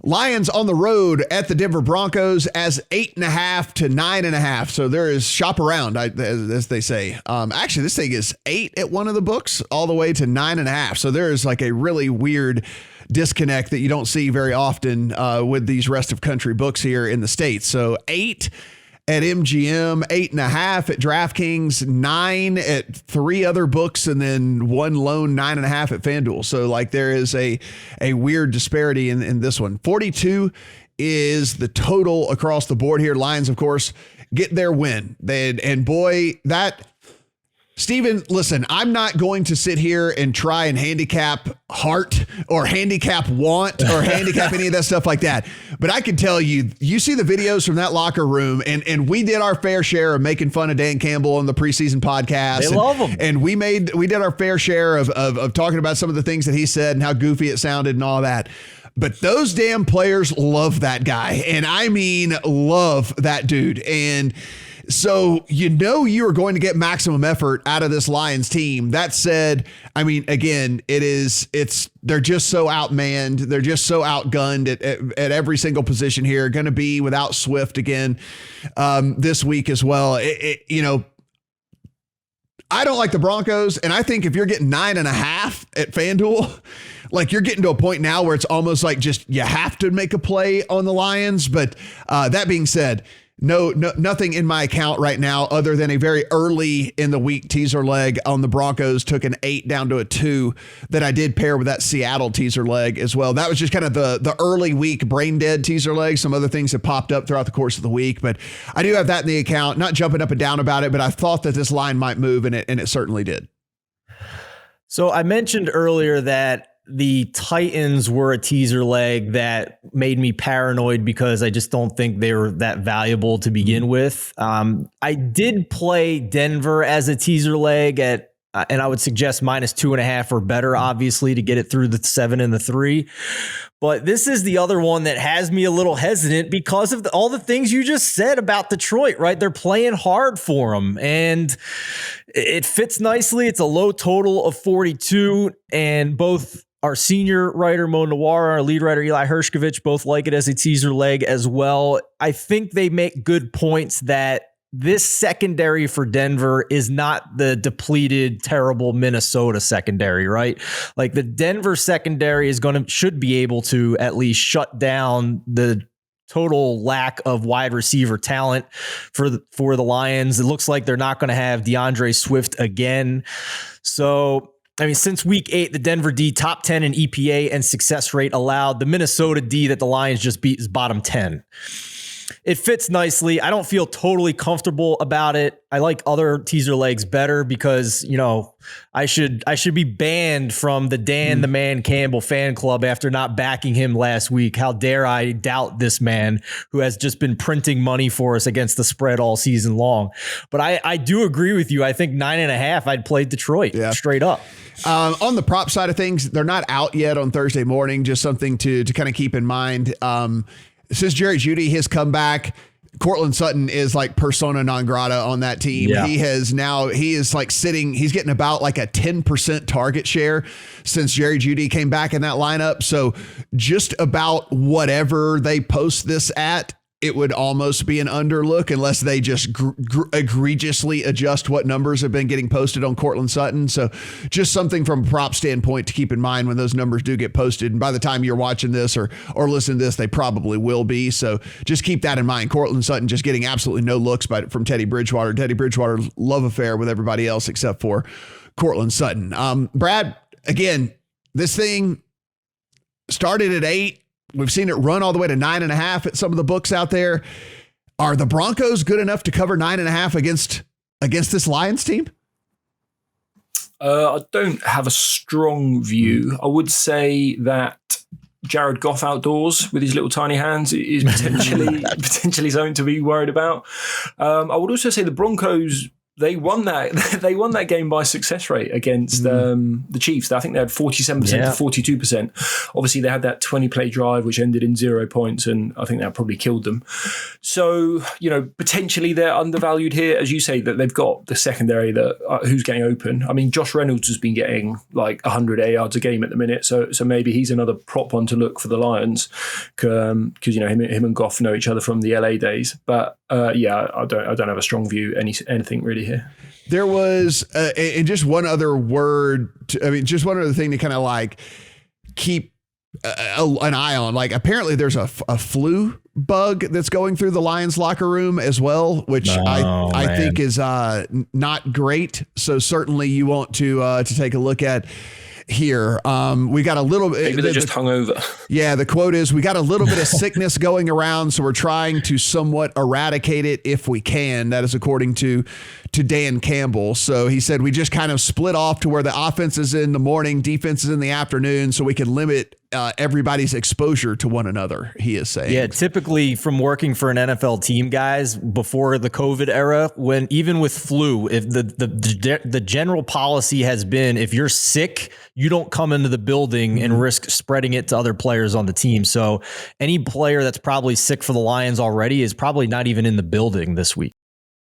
Lions on the road at the Denver Broncos as 8.5 to 9.5. So there is shop around, as they say. Actually, this thing is 8 at one of the books all the way to 9.5. So there is like a really weird disconnect that you don't see very often with these rest of country books here in the States. So 8 at MGM, 8.5 at DraftKings, 9 at 3 other books, and then one lone 9.5 at FanDuel. So like there is a weird disparity in this one. 42 is the total across the board here. Lions, of course, get their win. And boy, that... Steven, listen, I'm not going to sit here and try and handicap heart or handicap want or handicap any of that stuff like that. But I can tell you, you see the videos from that locker room, and we did our fair share of making fun of Dan Campbell on the preseason podcast. They love him. And we did our fair share of talking about some of the things that he said and how goofy it sounded and all that. But those damn players love that guy. And I mean, love that dude. And so, you are going to get maximum effort out of this Lions team. That said, I mean, again, they're just so outmanned. They're just so outgunned at every single position here. Going to be without Swift again this week as well. I don't like the Broncos. And I think if you're getting 9.5 at FanDuel, like you're getting to a point now where it's almost like just you have to make a play on the Lions. But that being said, No, nothing in my account right now other than a very early in the week teaser leg on the Broncos. Took an 8 down to a 2 that I did pair with that Seattle teaser leg as well. That was just kind of the early week brain dead teaser leg. Some other things have popped up throughout the course of the week, but I do have that in the account. Not jumping up and down about it, but I thought that this line might move, and it certainly did. So I mentioned earlier that the Titans were a teaser leg that made me paranoid because I just don't think they were that valuable to begin with. I did play Denver as a teaser leg and I would suggest -2.5 or better, obviously, to get it through the 7 and the 3. But this is the other one that has me a little hesitant because of all the things you just said about Detroit, right? They're playing hard for them and it fits nicely. It's a low total of 42, and both our senior writer, Mo Nawara, our lead writer, Eli Hershkovich, both like it as a teaser leg as well. I think they make good points that this secondary for Denver is not the depleted, terrible Minnesota secondary, right? Like the Denver secondary should be able to at least shut down the total lack of wide receiver talent for the Lions. It looks like they're not going to have DeAndre Swift again. So, I mean, since week 8, the Denver D top 10 in EPA and success rate allowed. The Minnesota D that the Lions just beat is bottom 10. It fits nicely. I don't feel totally comfortable about it. I like other teaser legs better because, I should be banned from the Dan the Man Campbell fan club after not backing him last week. How dare I doubt this man who has just been printing money for us against the spread all season long. But I do agree with you. I think 9.5, I'd play Detroit straight up. On the prop side of things, they're not out yet on Thursday morning. Just something to kind of keep in mind. Since Jerry Jeudy has come back, Cortland Sutton is like persona non grata on that team. Yeah. He's getting about like a 10% target share since Jerry Jeudy came back in that lineup. So just about whatever they post this at, it would almost be an underlook unless they just egregiously adjust what numbers have been getting posted on Cortland Sutton. So just something from a prop standpoint to keep in mind when those numbers do get posted. And by the time you're watching this or listening to this, they probably will be. So just keep that in mind. Cortland Sutton just getting absolutely no looks from Teddy Bridgewater. Teddy Bridgewater love affair with everybody else except for Cortland Sutton. Brad, again, this thing started at 8. We've seen it run all the way to 9.5 at some of the books out there. Are the Broncos good enough to cover 9.5 against this Lions team? I don't have a strong view. I would say that Jared Goff outdoors with his little tiny hands is potentially something to be worried about. I would also say the Broncos They won that. They won that game by success rate against the Chiefs. I think they had 47% to 42%. Obviously, they had that 20-play drive which ended in 0 points, and I think that probably killed them. So, potentially they're undervalued here, as you say, that they've got the secondary that who's getting open. I mean, Josh Reynolds has been getting like 100 air yards a game at the minute, so maybe he's another prop one to look for the Lions, because him and Goff know each other from the LA days. But I don't have a strong view anything really here. There was and just one other just one other thing to kind of like keep an eye on. Like, apparently there's a flu bug that's going through the Lions locker room as well, which I think is not great. So certainly you want to take a look at here. We got a little bit. Maybe they're just hungover. Yeah, the quote is, we got a little bit of sickness going around, so we're trying to somewhat eradicate it if we can. That is according to Dan Campbell. So he said we just kind of split off to where the offense is in the morning, defense is in the afternoon, so we can limit everybody's exposure to one another, he is saying. Yeah, typically from working for an NFL team, guys, before the COVID era, when even with flu, if the general policy has been, if you're sick, you don't come into the building and risk spreading it to other players on the team. So any player that's probably sick for the Lions already is probably not even in the building this week.